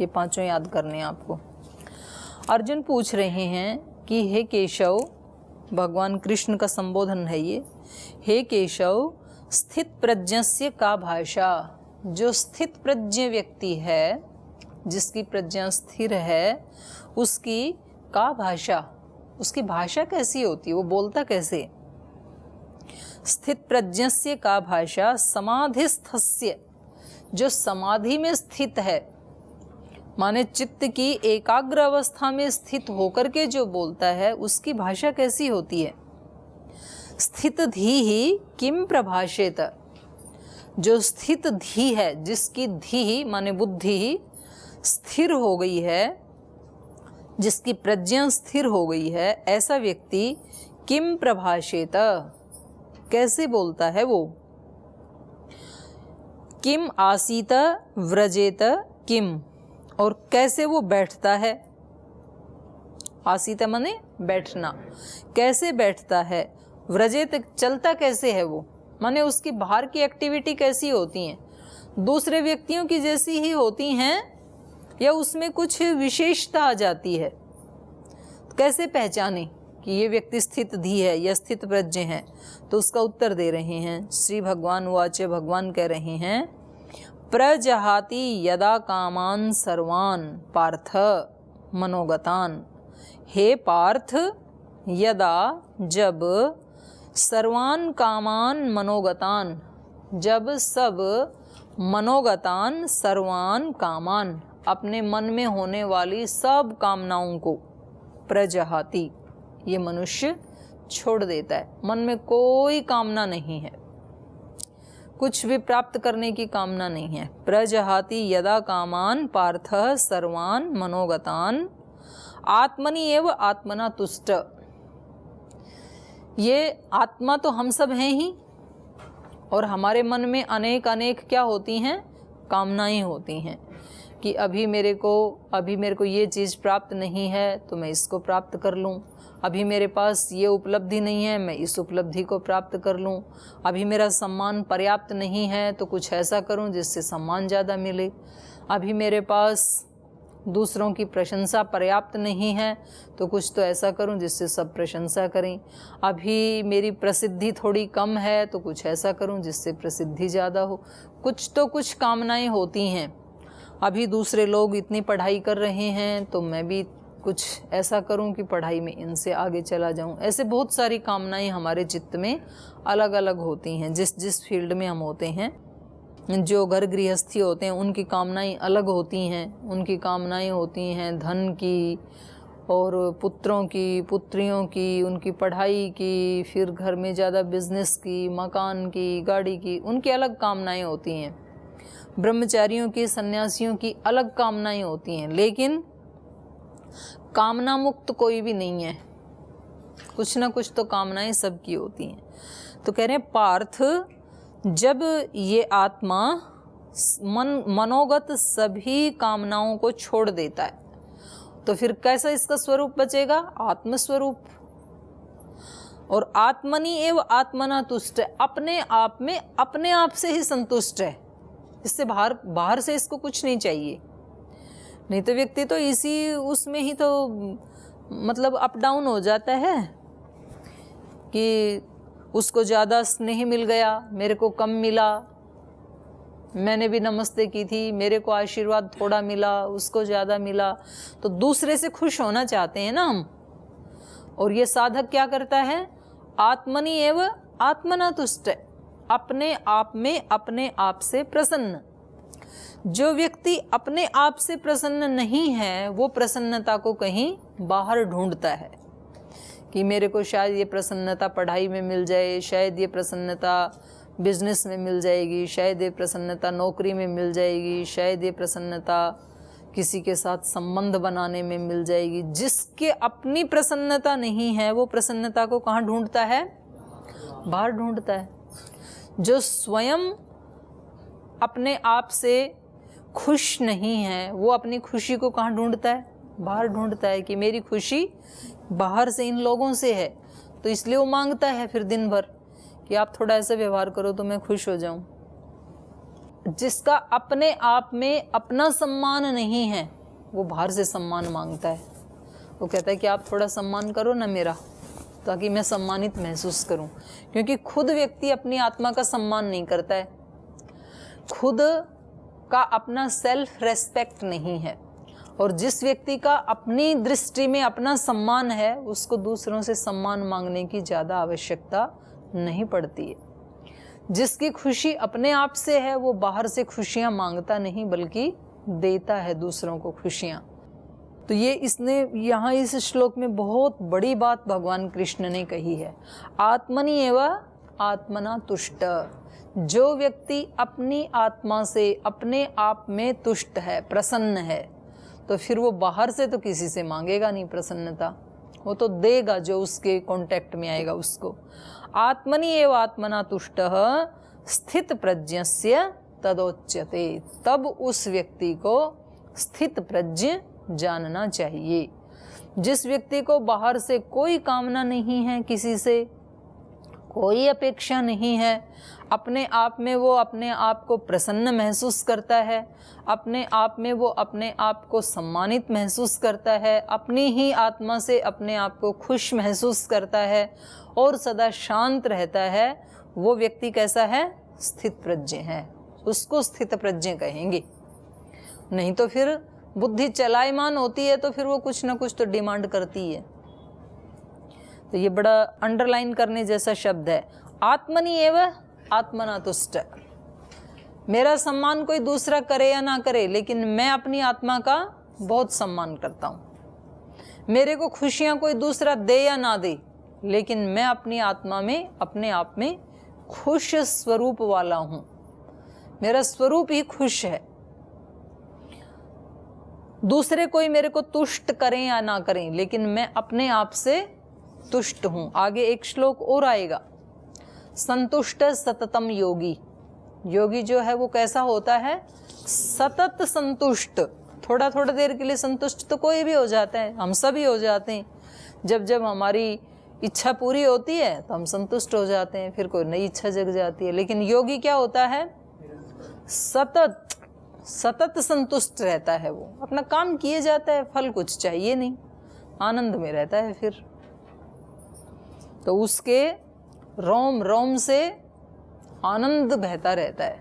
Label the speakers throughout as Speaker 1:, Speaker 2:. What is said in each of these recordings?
Speaker 1: ये पांचों याद करने हैं आपको। अर्जुन पूछ रहे हैं कि हे केशव, भगवान कृष्ण का संबोधन है ये, हे केशव स्थित प्रज्ञस्य का भाषा। जो स्थित प्रज्ञ व्यक्ति है, जिसकी प्रज्ञा स्थिर है, उसकी का भाषा, उसकी भाषा कैसी होती है, वो बोलता कैसे। स्थित प्रज्ञस्य का भाषा समाधिस्थस्य, जो समाधि में स्थित है, माने चित्त की एकाग्र अवस्था में स्थित होकर के जो बोलता है, उसकी भाषा कैसी होती है। स्थित धी ही किम प्रभाषेत, जो स्थित धी है, जिसकी धी माने बुद्धि स्थिर हो गई है, जिसकी प्रज्ञा स्थिर हो गई है, ऐसा व्यक्ति किम प्रभाषेत, कैसे बोलता है वो। किम आसीत व्रजेत किम, और कैसे वो बैठता है। आसीत माने बैठना, कैसे बैठता है। व्रजेत चलता कैसे है वो, माने उसकी बाहर की एक्टिविटी कैसी होती हैं, दूसरे व्यक्तियों की जैसी ही होती हैं या उसमें कुछ विशेषता आ जाती है। कैसे पहचाने कि ये व्यक्ति स्थित धी है या स्थित प्रज्ञ है। तो उसका उत्तर दे रहे हैं श्री भगवान वाच्य, भगवान कह रहे हैं प्रजहाति यदा कामान सर्वान पार्थ मनोगतान। हे पार्थ, यदा जब सर्वान कामान मनोगतान, जब सब मनोगतान सर्वान कामान, अपने मन में होने वाली सब कामनाओं को, प्रजहाति ये मनुष्य छोड़ देता है। मन में कोई कामना नहीं है, कुछ भी प्राप्त करने की कामना नहीं है। प्रजहाति यदा कामान पार्थ सर्वान मनोगतान आत्मनि एव आत्मना तुष्ट। ये आत्मा तो हम सब हैं ही, और हमारे मन में अनेक अनेक क्या होती हैं, कामनाएं होती हैं कि अभी मेरे को ये चीज़ प्राप्त नहीं है तो मैं इसको प्राप्त कर लूँ, अभी मेरे पास ये उपलब्धि नहीं है मैं इस उपलब्धि को प्राप्त कर लूँ, अभी मेरा सम्मान पर्याप्त नहीं है तो कुछ ऐसा करूँ जिससे सम्मान ज़्यादा मिले, अभी मेरे पास दूसरों की प्रशंसा पर्याप्त नहीं है तो कुछ तो ऐसा करूं जिससे सब प्रशंसा करें, अभी मेरी प्रसिद्धि थोड़ी कम है तो कुछ ऐसा करूं जिससे प्रसिद्धि ज़्यादा हो। कुछ तो कुछ कामनाएं होती हैं। अभी दूसरे लोग इतनी पढ़ाई कर रहे हैं तो मैं भी कुछ ऐसा करूं कि पढ़ाई में इनसे आगे चला जाऊं। ऐसे बहुत सारी कामनाएं हमारे चित्त में अलग अलग होती हैं, जिस जिस फील्ड में हम होते हैं। जो घर गृहस्थी होते हैं उनकी कामनाएं अलग होती हैं, उनकी कामनाएं होती हैं धन की और पुत्रों की, पुत्रियों की, उनकी पढ़ाई की, फिर घर में ज़्यादा बिजनेस की, मकान की, गाड़ी की, उनकी अलग कामनाएं होती हैं। ब्रह्मचारियों की, सन्यासियों की अलग कामनाएं होती हैं। लेकिन कामना मुक्त कोई भी नहीं है, कुछ ना कुछ तो कामनाएं सबकी होती हैं। तो कह रहे हैं पार्थ, जब ये आत्मा मनोगत सभी कामनाओं को छोड़ देता है तो फिर कैसा इसका स्वरूप बचेगा, आत्मस्वरूप। और आत्मनि एव आत्मना तुष्ट, अपने आप में अपने आप से ही संतुष्ट है, इससे बाहर से इसको कुछ नहीं चाहिए। नहीं तो व्यक्ति तो इसी उसमें ही तो मतलब अप डाउन हो जाता है कि उसको ज़्यादा स्नेह मिल गया, मेरे को कम मिला, मैंने भी नमस्ते की थी, मेरे को आशीर्वाद थोड़ा मिला, उसको ज़्यादा मिला। तो दूसरे से खुश होना चाहते हैं ना हम। और ये साधक क्या करता है, आत्मनि एव आत्मना तुष्ट, अपने आप में अपने आप से प्रसन्न। जो व्यक्ति अपने आप से प्रसन्न नहीं है वो प्रसन्नता को कहीं बाहर ढूंढता है कि मेरे को शायद ये प्रसन्नता पढ़ाई में मिल जाए, शायद ये प्रसन्नता बिजनेस में मिल जाएगी, शायद ये प्रसन्नता नौकरी में मिल जाएगी, शायद ये प्रसन्नता किसी के साथ संबंध बनाने में मिल जाएगी। जिसके अपनी प्रसन्नता नहीं है वो प्रसन्नता को कहाँ ढूंढता है, बाहर ढूंढता है। जो स्वयं अपने आप से खुश नहीं है वो अपनी खुशी को कहाँ ढूंढता है, बाहर ढूंढता है कि मेरी खुशी बाहर से इन लोगों से है। तो इसलिए वो मांगता है फिर दिन भर कि आप थोड़ा ऐसा व्यवहार करो तो मैं खुश हो जाऊं। जिसका अपने आप में अपना सम्मान नहीं है, वो बाहर से सम्मान मांगता है। वो कहता है कि आप थोड़ा सम्मान करो ना मेरा, ताकि मैं सम्मानित महसूस करूं। क्योंकि खुद व्यक्ति अपनी आत्मा का सम्मान नहीं करता है, खुद का अपना सेल्फ रेस्पेक्ट नहीं है। और जिस व्यक्ति का अपनी दृष्टि में अपना सम्मान है, उसको दूसरों से सम्मान मांगने की ज़्यादा आवश्यकता नहीं पड़ती है। जिसकी खुशी अपने आप से है, वो बाहर से खुशियाँ मांगता नहीं, बल्कि देता है दूसरों को खुशियाँ। तो ये इसने यहाँ इस श्लोक में बहुत बड़ी बात भगवान कृष्ण ने कही है। आत्मनि एव आत्मना तुष्ट। जो व्यक्ति अपनी आत्मा से अपने आप में तुष्ट है, प्रसन्न है, तो फिर वो बाहर से तो किसी से मांगेगा नहीं प्रसन्नता, वो तो देगा जो उसके कांटेक्ट में आएगा उसको। आत्मनि एव आत्मना तुष्टः स्थित प्रज्ञस्य तदोच्यते। तब उस व्यक्ति को स्थित प्रज्ञ जानना चाहिए। जिस व्यक्ति को बाहर से कोई कामना नहीं है, किसी से कोई अपेक्षा नहीं है, अपने आप में वो अपने आप को प्रसन्न महसूस करता है, अपने आप में वो अपने आप को सम्मानित महसूस करता है, अपनी ही आत्मा से अपने आप को खुश महसूस करता है और सदा शांत रहता है, वो व्यक्ति कैसा है? स्थित प्रज्ञ है। उसको स्थित प्रज्ञ कहेंगे। नहीं तो फिर बुद्धि चलायमान होती है तो फिर वो कुछ ना कुछ तो डिमांड करती है। तो ये बड़ा अंडरलाइन करने जैसा शब्द है। आत्मनि एव आत्मना तुष्ट। मेरा सम्मान कोई दूसरा करे या ना करे, लेकिन मैं अपनी आत्मा का बहुत सम्मान करता हूँ। मेरे को खुशियाँ कोई दूसरा दे या ना दे, लेकिन मैं अपनी आत्मा में अपने आप में खुश स्वरूप वाला हूँ। मेरा स्वरूप ही खुश है। दूसरे कोई मेरे को तुष्ट करें या ना करें, लेकिन मैं अपने आप से तुष्ट हूँ। आगे एक श्लोक और आएगा, संतुष्ट सततम योगी। योगी जो है वो कैसा होता है? सतत संतुष्ट। थोड़ा थोड़ा देर के लिए संतुष्ट तो कोई भी हो जाता है, हम सभी हो जाते हैं। जब जब हमारी इच्छा पूरी होती है तो हम संतुष्ट हो जाते हैं, फिर कोई नई इच्छा जग जाती है। लेकिन योगी क्या होता है? सतत सतत संतुष्ट रहता है। वो अपना काम किए जाता है, फल कुछ चाहिए नहीं, आनंद में रहता है। फिर तो उसके रोम रोम से आनंद बहता रहता है।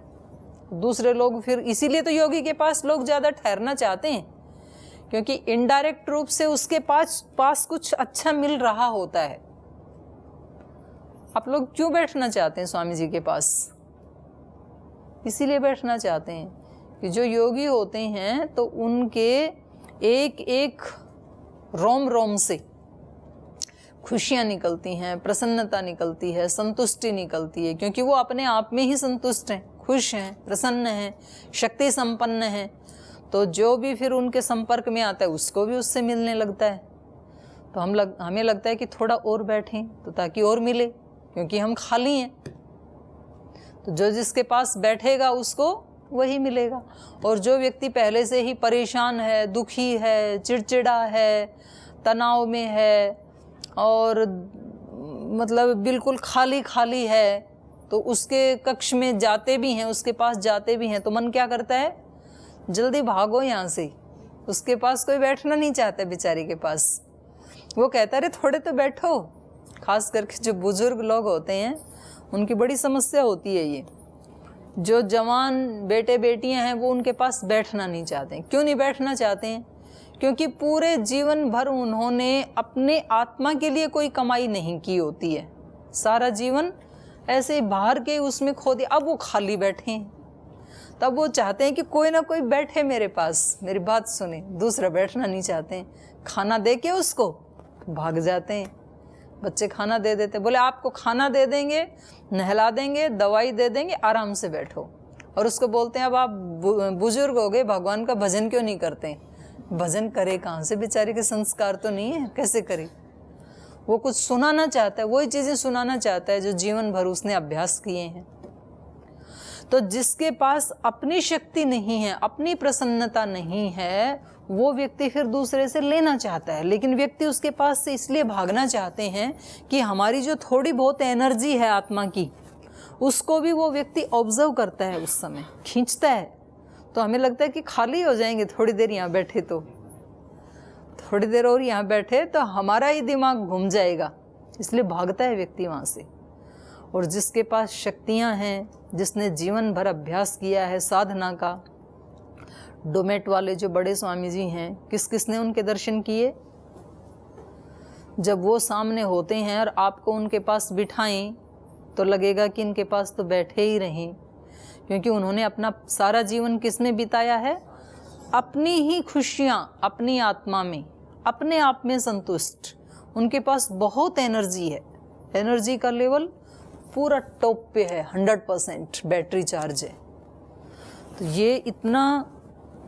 Speaker 1: दूसरे लोग फिर इसीलिए तो योगी के पास लोग ज़्यादा ठहरना चाहते हैं, क्योंकि इनडायरेक्ट रूप से उसके पास कुछ अच्छा मिल रहा होता है। आप लोग क्यों बैठना चाहते हैं स्वामी जी के पास? इसीलिए बैठना चाहते हैं कि जो योगी होते हैं तो उनके एक एक रोम रोम से खुशियाँ निकलती हैं, प्रसन्नता निकलती है, संतुष्टि निकलती है, क्योंकि वो अपने आप में ही संतुष्ट हैं, खुश हैं, प्रसन्न हैं, शक्ति संपन्न हैं। तो जो भी फिर उनके संपर्क में आता है उसको भी उससे मिलने लगता है। तो हमें लगता है कि थोड़ा और बैठें तो ताकि और मिले, क्योंकि हम खाली हैं। तो जो जिसके पास बैठेगा उसको वही मिलेगा। और जो व्यक्ति पहले से ही परेशान है, दुखी है, चिड़चिड़ा है, तनाव में है और मतलब बिल्कुल खाली खाली है, तो उसके कक्ष में जाते भी हैं, उसके पास जाते भी हैं, तो मन क्या करता है? जल्दी भागो यहाँ से। उसके पास कोई बैठना नहीं चाहता बेचारे के पास। वो कहता है थोड़े तो बैठो। खास करके जो बुजुर्ग लोग होते हैं उनकी बड़ी समस्या होती है ये। जो जवान बेटे बेटियां हैं वो उनके पास बैठना नहीं चाहते हैं। क्यों नहीं बैठना चाहते हैं? क्योंकि पूरे जीवन भर उन्होंने अपने आत्मा के लिए कोई कमाई नहीं की होती है। सारा जीवन ऐसे बाहर के उसमें खो दिया। अब वो खाली बैठे हैं, तब वो चाहते हैं कि कोई ना कोई बैठे मेरे पास, मेरी बात सुने। दूसरा बैठना नहीं चाहते हैं। खाना दे के उसको भाग जाते हैं। बच्चे खाना दे देते, बोले आपको खाना दे देंगे, नहला देंगे, दवाई दे देंगे, आराम से बैठो। और उसको बोलते हैं अब आप बुजुर्ग हो गए, भगवान का भजन क्यों नहीं करते? भजन करे कहाँ से? बेचारे के संस्कार तो नहीं है, कैसे करे? वो कुछ सुनाना चाहता है, वही चीज़ें सुनाना चाहता है जो जीवन भर उसने अभ्यास किए हैं। तो जिसके पास अपनी शक्ति नहीं है, अपनी प्रसन्नता नहीं है, वो व्यक्ति फिर दूसरे से लेना चाहता है। लेकिन व्यक्ति उसके पास से इसलिए भागना चाहते हैं कि हमारी जो थोड़ी बहुत एनर्जी है आत्मा की, उसको भी वो व्यक्ति ऑब्जर्व करता है, उस समय खींचता है। तो हमें लगता है कि खाली हो जाएंगे थोड़ी देर यहाँ बैठे, तो थोड़ी देर और यहाँ बैठे तो हमारा ही दिमाग घूम जाएगा, इसलिए भागता है व्यक्ति वहाँ से। और जिसके पास शक्तियाँ हैं, जिसने जीवन भर अभ्यास किया है साधना का, डोमेट वाले जो बड़े स्वामी जी हैं, किसने उनके दर्शन किए? जब वो सामने होते हैं और आपको उनके पास बिठाएं तो लगेगा कि इनके पास तो बैठे ही रहें, क्योंकि उन्होंने अपना सारा जीवन किस में बिताया है? अपनी ही खुशियाँ, अपनी आत्मा में, अपने आप में संतुष्ट। उनके पास बहुत एनर्जी है, एनर्जी का लेवल पूरा टॉप पे है, 100% बैटरी चार्ज है। तो ये इतना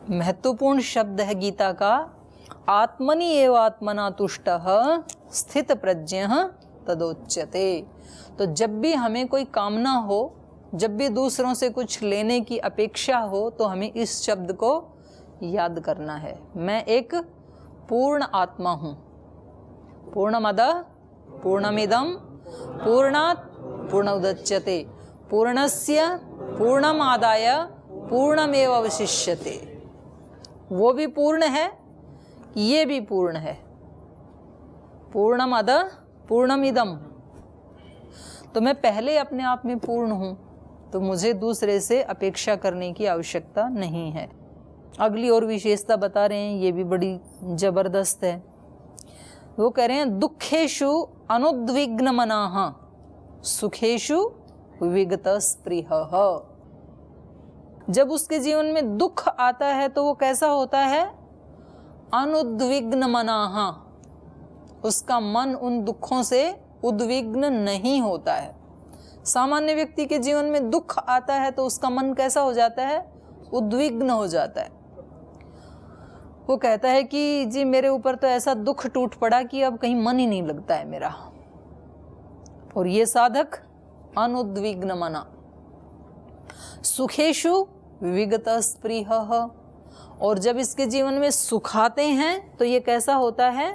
Speaker 1: महत्वपूर्ण शब्द है गीता का, आत्मनि एव आत्मना तुष्टः स्थित प्रज्ञः तदोच्यते। तो जब भी हमें कोई कामना हो, जब भी दूसरों से कुछ लेने की अपेक्षा हो, तो हमें इस शब्द को याद करना है, मैं एक पूर्ण आत्मा हूँ। पूर्णमदः पूर्णमिदं पूर्णात् पूर्णमुदच्यते पूर्णस्य पूर्णमादाय पूर्णमेव अवशिष्यते। वो भी पूर्ण है, ये भी पूर्ण है। पूर्णमदः पूर्णमिदं। तो मैं पहले अपने आप में पूर्ण हूँ, तो मुझे दूसरे से अपेक्षा करने की आवश्यकता नहीं है। अगली और विशेषता बता रहे हैं, ये भी बड़ी जबरदस्त है। वो कह रहे हैं दुखेषु अनुद्विग्न मनाः सुखेषु विगत स्पृहः। जब उसके जीवन में दुख आता है तो वो कैसा होता है? अनुद्विग्न मनाः, उसका मन उन दुखों से उद्विग्न नहीं होता है। सामान्य व्यक्ति के जीवन में दुख आता है तो उसका मन कैसा हो जाता है? उद्विग्न हो जाता है। वो कहता है कि जी मेरे ऊपर तो ऐसा दुख टूट पड़ा कि अब कहीं मन ही नहीं लगता है मेरा। और ये साधक अनुद्विग्न मना। सुखेषु विगत स्पृहः, और जब इसके जीवन में सुख आते हैं तो ये कैसा होता है?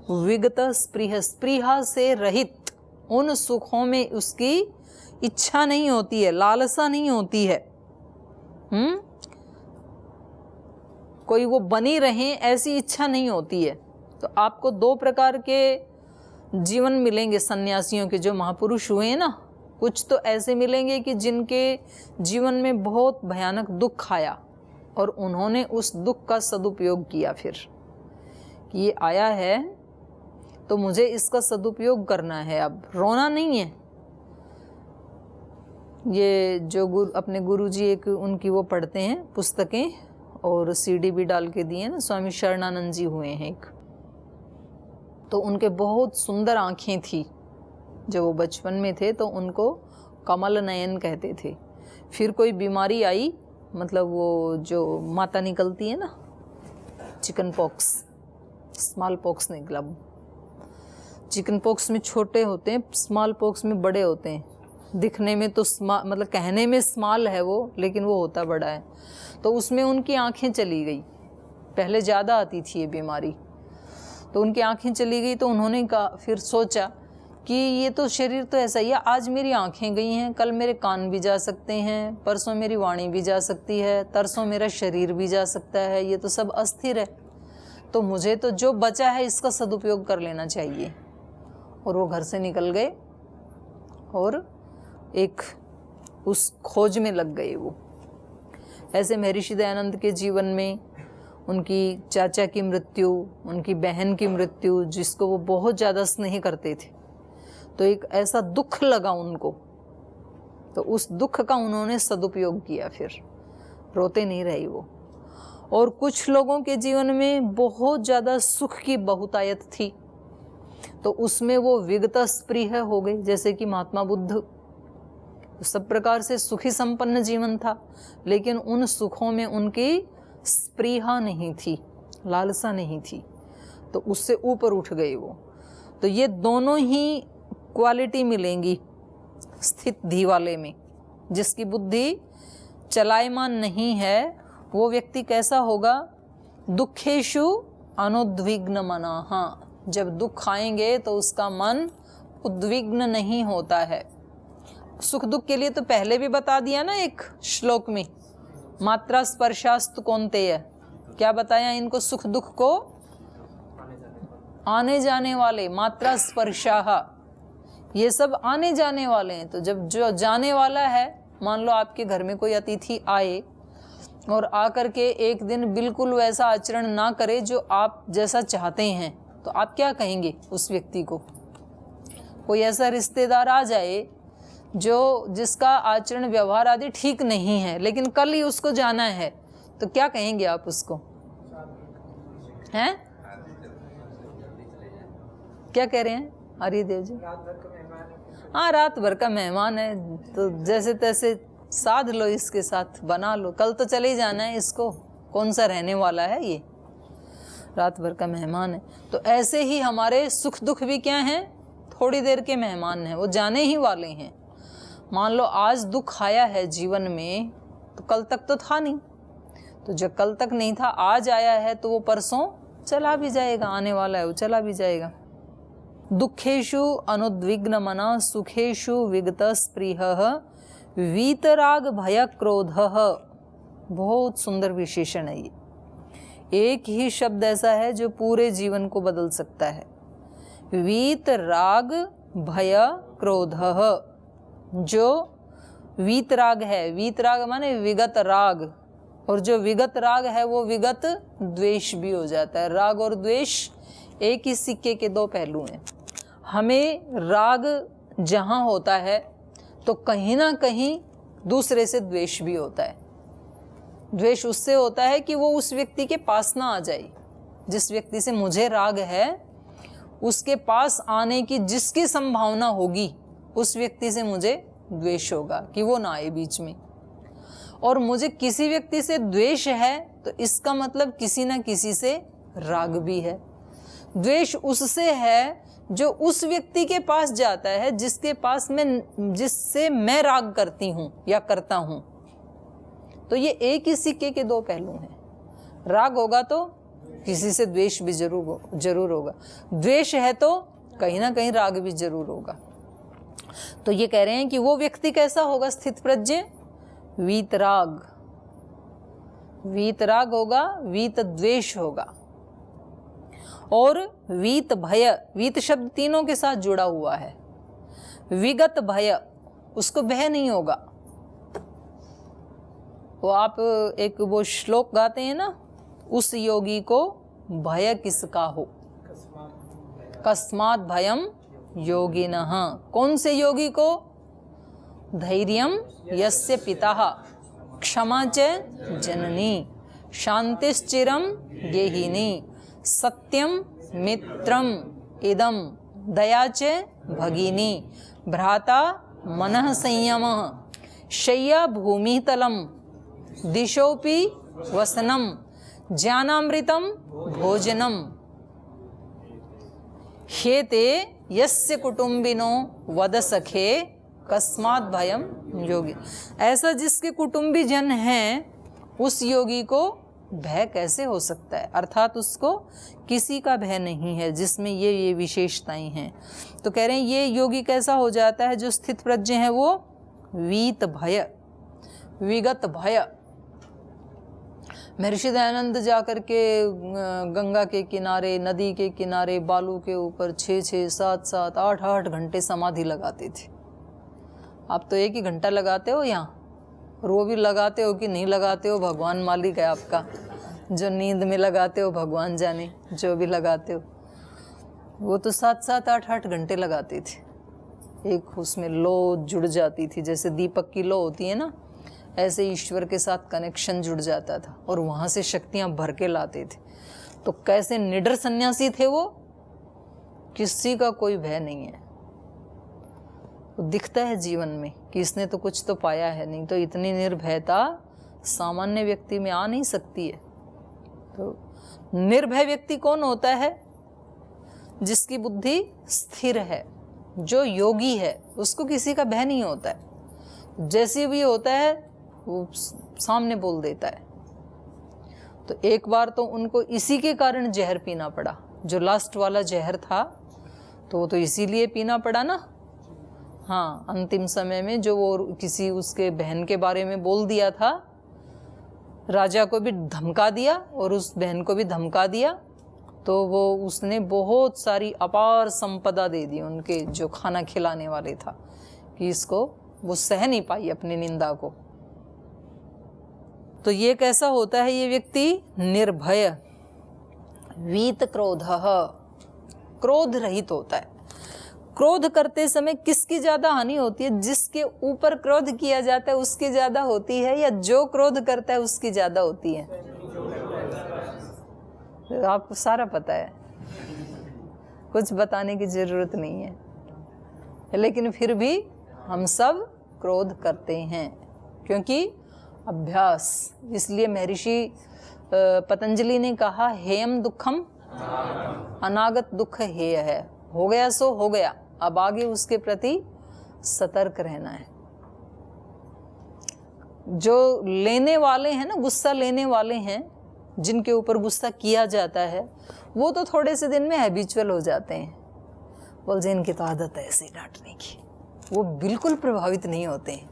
Speaker 1: विगत स्पृह, स्पृहा से रहित। उन सुखों में उसकी इच्छा नहीं होती है, लालसा नहीं होती है। कोई वो बनी रहे ऐसी इच्छा नहीं होती है। तो आपको दो प्रकार के जीवन मिलेंगे सन्यासियों के, जो महापुरुष हुए हैं ना, कुछ तो ऐसे मिलेंगे कि जिनके जीवन में बहुत भयानक दुख आया और उन्होंने उस दुख का सदुपयोग किया, फिर कि ये आया है तो मुझे इसका सदुपयोग करना है, अब रोना नहीं है। ये जो अपने गुरुजी एक उनकी वो पढ़ते हैं पुस्तकें और सीडी भी डाल के दिए ना, स्वामी शरणानंद जी हुए हैं एक, तो उनके बहुत सुंदर आँखें थी। जब वो बचपन में थे तो उनको कमल नयन कहते थे। फिर कोई बीमारी आई, मतलब वो जो माता निकलती है ना, चिकन पॉक्स, स्मॉल पॉक्स निकला। चिकन पॉक्स में छोटे होते हैं, स्मॉल पॉक्स में बड़े होते हैं। दिखने में तो मतलब कहने में स्मॉल है वो, लेकिन वो होता बड़ा है। तो उसमें उनकी आंखें चली गई। पहले ज़्यादा आती थी ये बीमारी, तो उनकी आंखें चली गई। तो उन्होंने फिर सोचा कि ये तो शरीर तो ऐसा ही है, आज मेरी आंखें गई हैं, कल मेरे कान भी जा सकते हैं, परसों मेरी वाणी भी जा सकती है, तरसों मेरा शरीर भी जा सकता है, ये तो सब अस्थिर है। तो मुझे तो जो बचा है इसका सदुपयोग कर लेना चाहिए। और वो घर से निकल गए और एक उस खोज में लग गए वो। ऐसे महर्षि दयानंद के जीवन में उनकी चाचा की मृत्यु, उनकी बहन की मृत्यु, जिसको वो बहुत ज़्यादा स्नेह करते थे, तो एक ऐसा दुख लगा उनको, तो उस दुख का उन्होंने सदुपयोग किया, फिर रोते नहीं रही वो। और कुछ लोगों के जीवन में बहुत ज़्यादा सुख की बहुतायत थी, तो उसमें वो विगत स्पृह हो गई। जैसे कि महात्मा बुद्ध, सब प्रकार से सुखी संपन्न जीवन था, लेकिन उन सुखों में उनकी स्पृहा नहीं थी, लालसा नहीं थी, तो उससे ऊपर उठ गए वो। तो ये दोनों ही क्वालिटी मिलेंगी स्थित धी वाले में। जिसकी बुद्धि चलायमान नहीं है वो व्यक्ति कैसा होगा? दुखेषु अनुद्विग्न मनाः। जब दुख आएंगे तो उसका मन उद्विग्न नहीं होता है। सुख दुख के लिए तो पहले भी बता दिया ना एक श्लोक में, मात्रा स्पर्शास्तु कौन्तेय, क्या बताया इनको? सुख दुख को आने जाने वाले, मात्रा स्पर्शाह, ये सब आने जाने वाले हैं। तो जब जो जाने वाला है, मान लो आपके घर में कोई अतिथि आए और आकर के एक दिन बिल्कुल वैसा आचरण ना करे जो आप जैसा चाहते हैं, तो आप क्या कहेंगे उस व्यक्ति को? कोई ऐसा रिश्तेदार आ जाए जिसका आचरण व्यवहार आदि ठीक नहीं है, लेकिन कल ही उसको जाना है, तो क्या कहेंगे आप उसको? हैं? क्या कह रहे हैं हरिदेव जी? हाँ, रात भर का मेहमान है, तो जैसे तैसे साध लो, इसके साथ बना लो, कल तो चले ही जाना है इसको, कौन सा रहने वाला है ये, रात भर का मेहमान है। तो ऐसे ही हमारे सुख दुख भी क्या हैं? थोड़ी देर के मेहमान हैं, वो जाने ही वाले हैं। मान लो आज दुख आया है जीवन में, तो कल तक तो था नहीं, तो जब कल तक नहीं था, आज आया है, तो वो परसों चला भी जाएगा, आने वाला है वो चला भी जाएगा। दुखेषु अनुद्विग्न मना सुखेषु विगत स्पृहः वीतराग भय क्रोधः। बहुत सुंदर विशेषण है ये। एक ही शब्द ऐसा है जो पूरे जीवन को बदल सकता है। वीतराग भय क्रोधः। जो वीतराग है, वीतराग माने विगत राग, और जो विगत राग है वो विगत द्वेष भी हो जाता है। राग और द्वेष एक ही सिक्के के दो पहलू हैं। हमें राग जहाँ होता है तो कहीं ना कहीं दूसरे से द्वेष भी होता है। द्वेष उससे होता है कि वो उस व्यक्ति के पास ना आ जाए। जिस व्यक्ति से मुझे राग है, उसके पास आने की जिसकी संभावना होगी, उस व्यक्ति से मुझे द्वेष होगा कि वो ना आए बीच में। और मुझे किसी व्यक्ति से द्वेष है तो इसका मतलब किसी न किसी से राग भी है। द्वेष उससे है जो उस व्यक्ति के पास जाता है जिससे मैं राग करती हूँ या करता हूँ। तो ये एक ही सिक्के के दो पहलू हैं। राग होगा तो किसी से द्वेष भी जरूर होगा, द्वेष है तो कहीं ना कहीं राग भी जरूर होगा। तो ये कह रहे हैं कि वो व्यक्ति कैसा होगा? स्थित प्रज्ञ वीतराग, वीतराग होगा, वीत द्वेष होगा। और वीत भय, वीत शब्द तीनों के साथ जुड़ा हुआ है। विगत भय, उसको भय नहीं होगा। वो आप एक वो श्लोक गाते हैं ना, उस योगी को भय किसका हो, कस्मात् भयम योगिनः। कौन से योगी को? धैर्यम यस्य पिता क्षमा च जननी शांतिश्चिरम गेहिनी सत्यम मित्रम इदम दया च भगिनी भ्राता मनः संयमः शय्या भूमितलम दिशोपि वसनम ज्ञानामृतम भोजनम हेते यस्य कुटुंबिनो वद सखे कस्मात् भयम योगी। ऐसा जिसके कुटुंबी जन हैं, उस योगी को भय कैसे हो सकता है? अर्थात उसको किसी का भय नहीं है, जिसमें ये विशेषताएं हैं। तो कह रहे हैं ये योगी कैसा हो जाता है? जो स्थित प्रज्ञ है वो वीत भय, विगत भय। महर्षि दयानंद जाकर के गंगा के किनारे, नदी के किनारे, बालू के ऊपर 6-6, 7-7, 8-8 घंटे समाधि लगाते थे। आप तो 1 ही घंटा लगाते हो यहाँ, और वो भी लगाते हो कि नहीं लगाते हो, भगवान मालिक है आपका। जो नींद में लगाते हो भगवान जाने, जो भी लगाते हो। वो तो 7-7, 8-8 घंटे लगाते थे। एक उसमें लो जुड़ जाती थी, जैसे दीपक की लो होती है ना, ऐसे ईश्वर के साथ कनेक्शन जुड़ जाता था और वहाँ से शक्तियाँ भर के लाते थे। तो कैसे निडर सन्यासी थे वो, किसी का कोई भय नहीं है। तो दिखता है जीवन में कि इसने तो कुछ तो पाया है, नहीं तो इतनी निर्भयता सामान्य व्यक्ति में आ नहीं सकती है। तो निर्भय व्यक्ति कौन होता है? जिसकी बुद्धि स्थिर है, जो योगी है, उसको किसी का भय नहीं होता है। जैसे भी होता है वो सामने बोल देता है। तो एक बार तो उनको इसी के कारण जहर पीना पड़ा, जो लास्ट वाला जहर था, तो वो तो इसीलिए पीना पड़ा ना। हाँ, अंतिम समय में जो वो किसी उसके बहन के बारे में बोल दिया था, राजा को भी धमका दिया और उस बहन को भी धमका दिया, तो वो उसने बहुत सारी अपार संपदा दे दी उनके जो खाना खिलाने वाले था, कि इसको वो सह नहीं पाई अपनी निंदा को। तो ये कैसा होता है ये व्यक्ति? निर्भय वीत क्रोधः, क्रोध रहित होता है। क्रोध करते समय किसकी ज्यादा हानि होती है? जिसके ऊपर क्रोध किया जाता है उसकी ज्यादा होती है, या जो क्रोध करता है उसकी ज्यादा होती है? आपको सारा पता है, कुछ बताने की जरूरत नहीं है, लेकिन फिर भी हम सब क्रोध करते हैं क्योंकि अभ्यास। इसलिए महर्षि पतंजलि ने कहा, हेयम दुखम अनागत दुख हेय है। हो गया सो हो गया, अब आगे उसके प्रति सतर्क रहना है। जो लेने वाले हैं ना, गुस्सा लेने वाले हैं, जिनके ऊपर गुस्सा किया जाता है, वो तो थोड़े से दिन में हैबिचुअल हो जाते हैं। बोल जी इनकी तो आदत है ऐसे डांटने की, वो बिल्कुल प्रभावित नहीं होते हैं।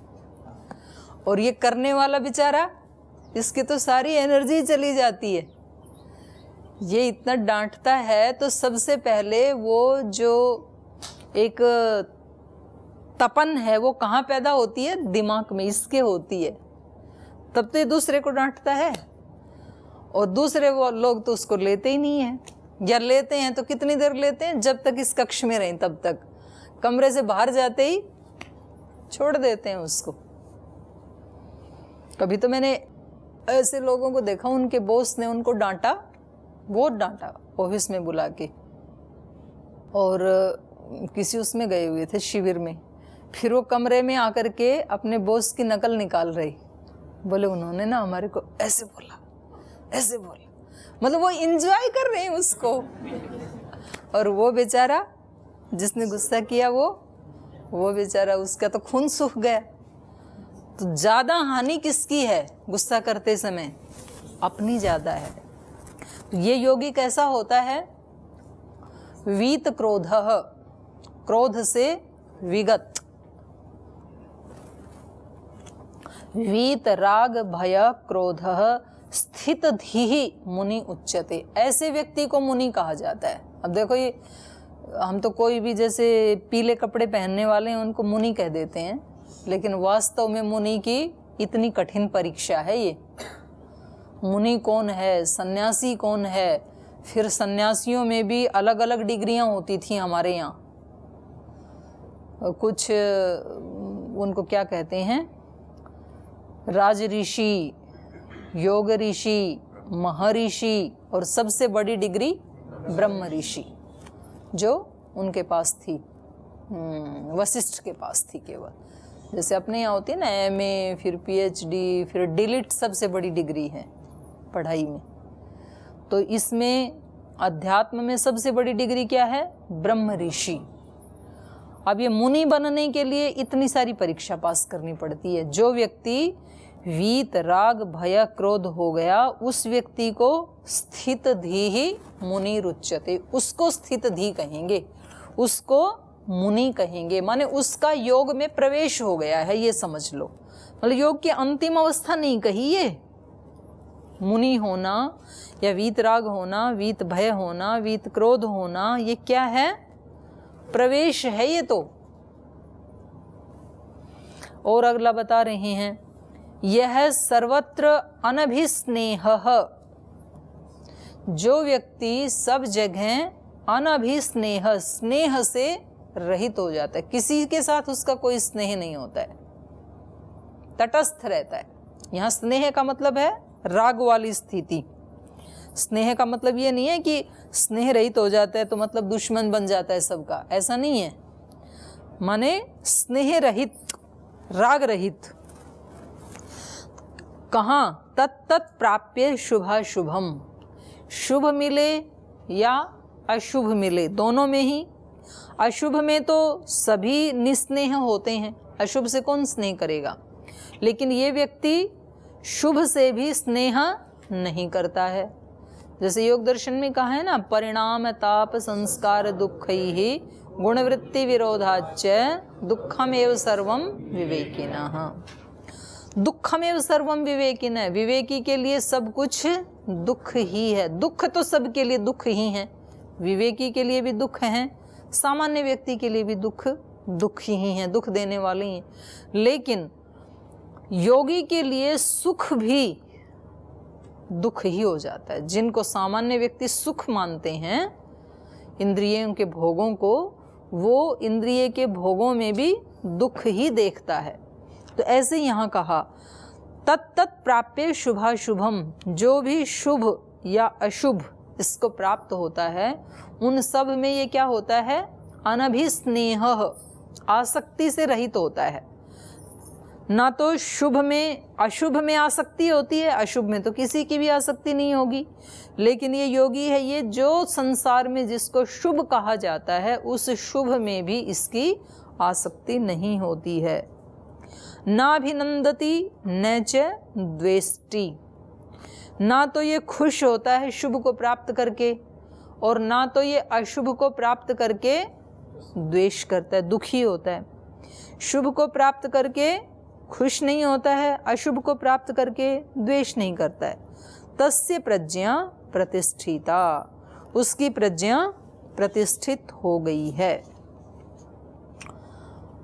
Speaker 1: और ये करने वाला बेचारा, इसकी तो सारी एनर्जी चली जाती है। ये इतना डांटता है तो सबसे पहले वो जो एक तपन है वो कहाँ पैदा होती है? दिमाग में, इसके होती है। तब तो ये दूसरे को डांटता है, और दूसरे वो लोग तो उसको लेते ही नहीं हैं, या लेते हैं तो कितनी देर लेते हैं? जब तक इस कक्ष में रहें तब तक। कमरे से बाहर जाते ही छोड़ देते हैं उसको। कभी तो मैंने ऐसे लोगों को देखा, उनके बॉस ने उनको डांटा, बहुत डांटा ऑफिस में बुला के, और किसी उसमें गए हुए थे शिविर में। फिर वो कमरे में आकर के अपने बॉस की नकल निकाल रही। बोले उन्होंने ना हमारे को ऐसे बोला, ऐसे बोला, मतलब वो एंजॉय कर रहे हैं उसको। और वो बेचारा जिसने गुस्सा किया, वो बेचारा, उसका तो खून सूख गया। तो ज्यादा हानि किसकी है गुस्सा करते समय? अपनी ज्यादा है। तो ये योगी कैसा होता है? वीत क्रोधः, क्रोध से विगत। वीत राग भय क्रोधः स्थित धीहि मुनि उच्यते। ऐसे व्यक्ति को मुनि कहा जाता है। अब देखो, ये हम तो कोई भी जैसे पीले कपड़े पहनने वाले हैं उनको मुनि कह देते हैं, लेकिन वास्तव में मुनि की इतनी कठिन परीक्षा है ये। मुनि कौन है, सन्यासी कौन है? फिर सन्यासियों में भी अलग अलग डिग्रियां होती थी हमारे यहाँ। कुछ उनको क्या कहते हैं? राज ऋषि, योग ऋषि, महर्षि, और सबसे बड़ी डिग्री ब्रह्म ऋषि, जो उनके पास थी, वशिष्ठ के पास थी केवल। जैसे अपने यहाँ होती है ना एमए, फिर पीएचडी, फिर डीलिट सबसे बड़ी डिग्री है पढ़ाई में। तो इसमें अध्यात्म में सबसे बड़ी डिग्री क्या है? ब्रह्म ऋषि। अब ये मुनि बनने के लिए इतनी सारी परीक्षा पास करनी पड़ती है। जो व्यक्ति वीत राग भय क्रोध हो गया, उस व्यक्ति को स्थित धीहि मुनि रुच्यते। उसको स्थित धी कहेंगे, उसको मुनि कहेंगे। माने उसका योग में प्रवेश हो गया है, ये समझ लो। मतलब योग की अंतिम अवस्था नहीं कही ये। मुनि होना या वीत राग होना, वीत भय होना, वीत क्रोध होना, ये क्या है? प्रवेश है ये तो। और अगला बता रहे हैं, यह सर्वत्र अनभिस्नेहः। जो व्यक्ति सब जगह अनभिस्नेह, स्नेह से रहित हो जाता है, किसी के साथ उसका कोई स्नेह नहीं होता है, तटस्थ रहता है। यहाँ स्नेह का मतलब है राग वाली स्थिति। स्नेह का मतलब ये नहीं है कि स्नेह रहित हो जाता है तो मतलब दुश्मन बन जाता है सबका, ऐसा नहीं है। माने स्नेह रहित, राग रहित। कहाँ? तत्त प्राप्य शुभाशुभम। शुभ मिले या अशुभ मिले, दोनों में ही। अशुभ में तो सभी निस्नेह होते हैं, अशुभ से कौन स्नेह करेगा? लेकिन ये व्यक्ति शुभ से भी स्नेह नहीं करता है। जैसे योग दर्शन में कहा है ना, परिणाम ताप संस्कार दुख ही गुणवृत्ति विरोधाच्च दुःखमेव सर्वं विवेकिनः। दुःखमेव सर्वं विवेकिनः, विवेकी के लिए सब कुछ दुख ही है। दुख तो सबके लिए दुख ही है, विवेकी के लिए भी दुख है, सामान्य व्यक्ति के लिए भी दुख ही है, दुख देने वाले हैं। लेकिन योगी के लिए सुख भी दुख ही हो जाता है। जिनको सामान्य व्यक्ति सुख मानते हैं इंद्रियों के भोगों को, वो इंद्रिय के भोगों में भी दुख ही देखता है। तो ऐसे यहाँ कहा तत्त प्राप्य शुभाशुभम, जो भी शुभ या अशुभ इसको प्राप्त होता है उन सब में ये क्या होता है, अनभिस्नेह, आसक्ति से रहित होता है। ना तो शुभ में अशुभ में आसक्ति होती है, अशुभ में तो किसी की भी आसक्ति नहीं होगी। लेकिन ये योगी है, ये जो संसार में जिसको शुभ कहा जाता है उस शुभ में भी इसकी आसक्ति नहीं होती है। नाभिनंदति न च द्वेष्टि, ना तो ये खुश होता है शुभ को प्राप्त करके और ना तो ये अशुभ को प्राप्त करके द्वेष करता है, दुखी होता है। शुभ को प्राप्त करके खुश नहीं होता है, अशुभ को प्राप्त करके द्वेष नहीं करता है। तस्य प्रज्ञा प्रतिष्ठिता, उसकी प्रज्ञा प्रतिष्ठित हो गई है।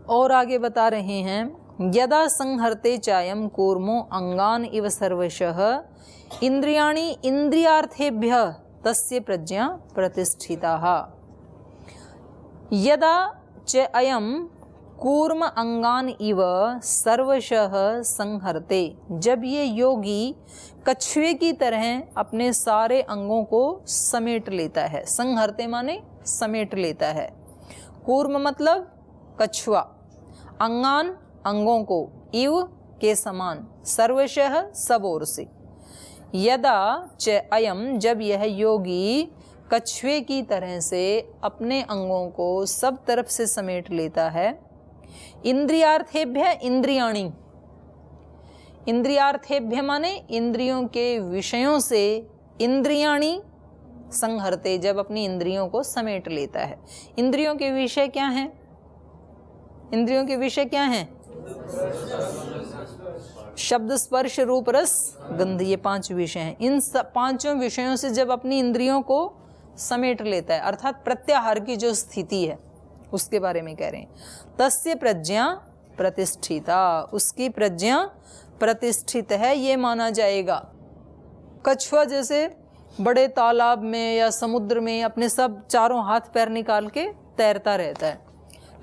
Speaker 1: और आगे बता रहे हैं यदा संहरते चायम कूर्मो अंगान इव सर्वशः इंद्रियाणि इंद्रियार्थेभ्यः तस्य प्रज्ञा प्रतिष्ठिताः। यदा च अयम कूर्म अंगान इव सर्वशः संहरते, जब ये योगी कछुए की तरह अपने सारे अंगों को समेट लेता है। संहरते माने समेट लेता है। कूर्म मतलब कछुआ, अंगान अंगों को, इव के समान, सर्वशः सब ओर से। यदा च अयम, जब यह योगी कछुए की तरह से अपने अंगों को सब तरफ से समेट लेता है। इंद्रियार्थेभ्य इंद्रियाणि, इंद्रियार्थेभ्य माने इंद्रियों के विषयों से, इंद्रियाणि संहरते, जब अपनी इंद्रियों को समेट लेता है। इंद्रियों के विषय क्या हैं? इंद्रियों के विषय क्या हैं? शब्द, स्पर्श, रूप, रस, गंध, ये 5 विषय हैं। इन 5 विषयों से जब अपनी इंद्रियों को समेट लेता है, अर्थात प्रत्याहार की जो स्थिति है उसके बारे में कह रहे हैं। तस्य प्रज्ञा प्रतिष्ठिता, उसकी प्रज्ञा प्रतिष्ठित है, ये माना जाएगा। कछुआ जैसे बड़े तालाब में या समुद्र में अपने सब चारों हाथ पैर निकाल के तैरता रहता है,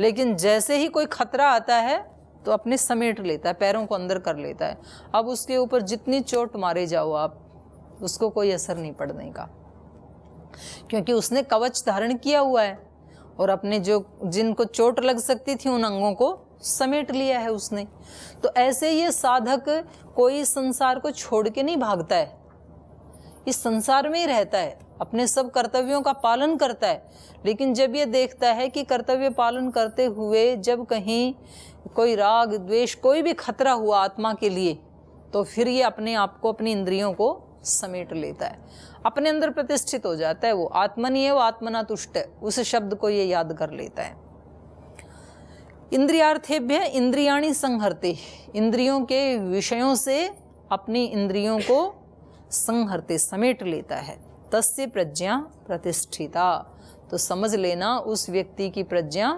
Speaker 1: लेकिन जैसे ही कोई खतरा आता है तो अपने समेट लेता है, पैरों को अंदर कर लेता है। अब उसके ऊपर जितनी चोट मारे जाओ आप, उसको कोई असर नहीं पड़ने का, क्योंकि उसने कवच धारण किया हुआ है और अपने जो जिनको चोट लग सकती थी उन अंगों को समेट लिया है उसने। तो ऐसे ये साधक कोई संसार को छोड़ के नहीं भागता है, इस संसार में ही रहता है, अपने सब कर्तव्यों का पालन करता है। लेकिन जब ये देखता है कि कर्तव्य पालन करते हुए जब कहीं कोई राग द्वेष कोई भी खतरा हुआ आत्मा के लिए, तो फिर ये अपने आप को, अपनी इंद्रियों को समेट लेता है, अपने अंदर प्रतिष्ठित हो जाता है। वो आत्मनि है, वो आत्मना तुष्ट है, उस शब्द को ये याद कर लेता है। इंद्रियार्थेभ्य इंद्रियाणि संहरते, इंद्रियों के विषयों से अपनी इंद्रियों को संहरते, समेट लेता है। तस्य प्रज्ञा प्रतिष्ठिता, तो समझ लेना उस व्यक्ति की प्रज्ञा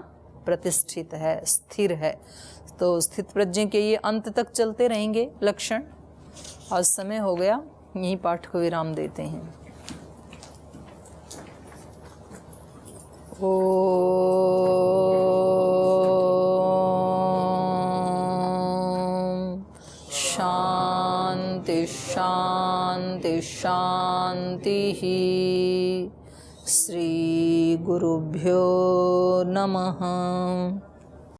Speaker 1: प्रतिष्ठित है, स्थिर है। तो स्थित प्रज्ञा के ये अंत तक चलते रहेंगे लक्षण। आज समय हो गया, यहीं पाठ को विराम देते हैं। ओम शांति शांति शांति। श्री गुरुभ्यो नमः।